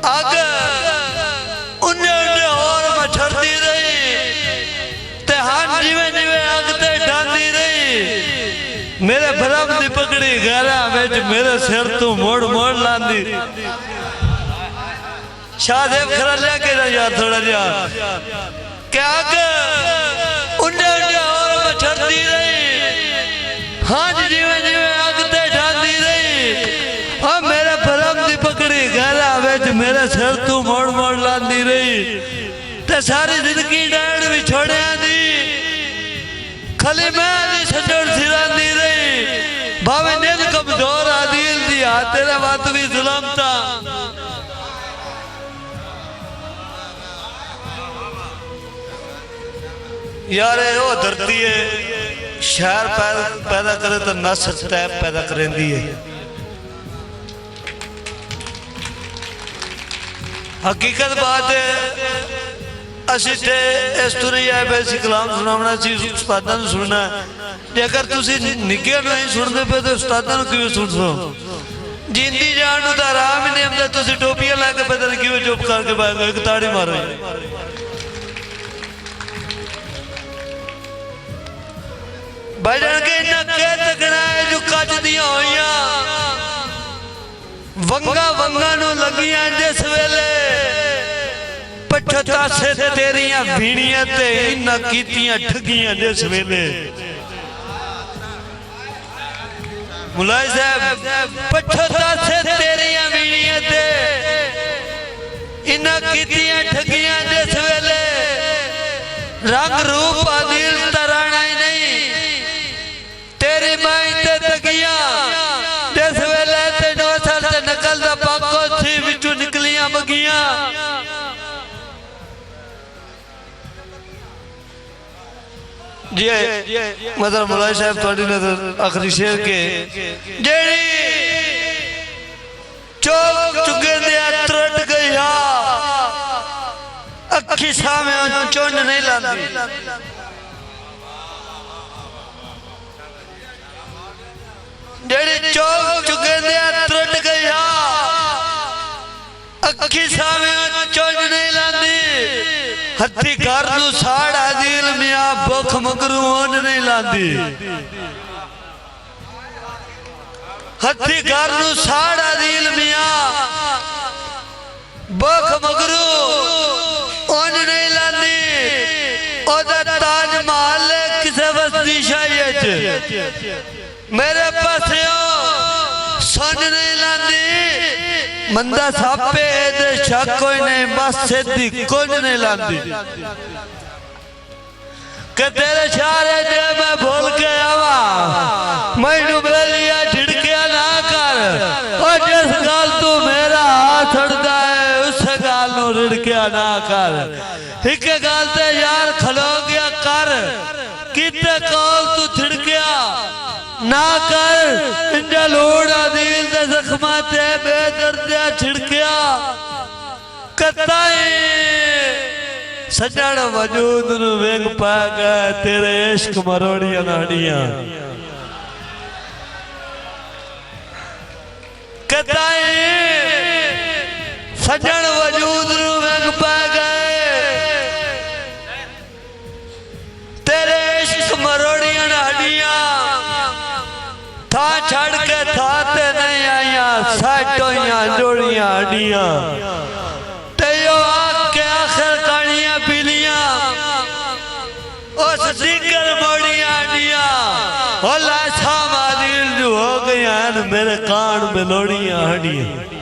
आगे उन्ने उन्ने और मछरती रही ते हान जीवे जीवे आग ते ढांदी रही मेरे भरम दी पकड़ी गहरा विच मेरे सिर तू मोड़ मोड़ लांदी शाहदेव खरा लिया के यार थोड़ा जा क्या आगे उन्ने उन्ने और मछरती रही हां जीवे जीवे आग ते ढांदी रही हाँ मेरे भरम दी पकड़ी गहरा विच मेरे सिर तू मोड़ मोड़ लांदी रही ते सारी जिंदगी डैड भी छोड़िया दी खली मैं दी सजड़ सिरांदी रही भावे नींद कमजोर आदिल दी हाथ तेरे बात भी जुल्म था यार वो धरती है शहर पैदा करे तो नस टैप पैदा करेंदी है हकीकत बात है असी ते इस तुरी है वैसी कलाम सुनावना सी उस्तादां नूं सुनना जेकर तुसी निके नहीं सुनते पे तो उस्तादां नूं किवें सुन सो जिंदी जान नूं तां आराम ही नहीं आंदा तुसी टोपियां लैके पता नहीं किवें चुप करके बैठ गए एक ताड़ी मारो बजन के नके तकना है जो कच दियां होइयां वंगा वंगा नूं लगियां जिस वेले पछता से तेरियां भीड़ियां ते इन्ना कीतियां ठगियां जिस वेले मुलाय साहब पछता से तेरियां भीड़ियां ते इन्ना कीतियां ठगियां जिस वेले रंग रूप अदिल तराना ही नहीं तेरी माई ते तगिया जिस वेले ते नौसल ते नकल दा पाको थी विचों निकलियां बगियां जी मतलब मुलाय साहब थोड़ी नजर आखिरी शेर के जेड़ी चौक चुके दिया त्रुट गया अखी सामे चुन नहीं लाती जेड़ी चौक चुके दिया त्रुट गया अखी सामे चुन नहीं लाती हत्ती घर नू साड़ा दिल मियां भुख मगरू ओन नहीं लांदी हत्ती घर नू साड़ा दिल मियां भुख मगरू ओन नहीं लांदी ओदा ताज महल किसे बस्ती शाही च मेरे पासियों सुन नहीं लांदी मंदा सापे दे शक कोई नहीं बस सीधी कुछ नहीं लांदी के तेरे शारे जे मैं भूल के आवा मैनू बेलिया झिड़किया ना कर और जिस गाल तू मेरा हाथ अड़दा है उस गाल नू रिड़किया ना कर एक गाल ते यार खलो गया कर किते कौल तू छिड़किया ना कर इंजा लोड़ा दिल दे जख्मा ते बेदर्दिया छिड़किया कताई सजण वजूद नू वेग पा गए तेरे इश्क मरोड़ियां नाड़ियां कताई सजण वजूद नू वेग पा गए तेरे इश्क मरोड़ियां नाड़ियां था छड़ के थाते नहीं आया साटोइयां जोड़ियां हड्डियां तेयो आके आखिर कानियां पीलियां उस दिगर मोड़ियां हड्डियां हो लाशा मादिल जो हो गया मेरे कान में लोड़ियां हड्डियां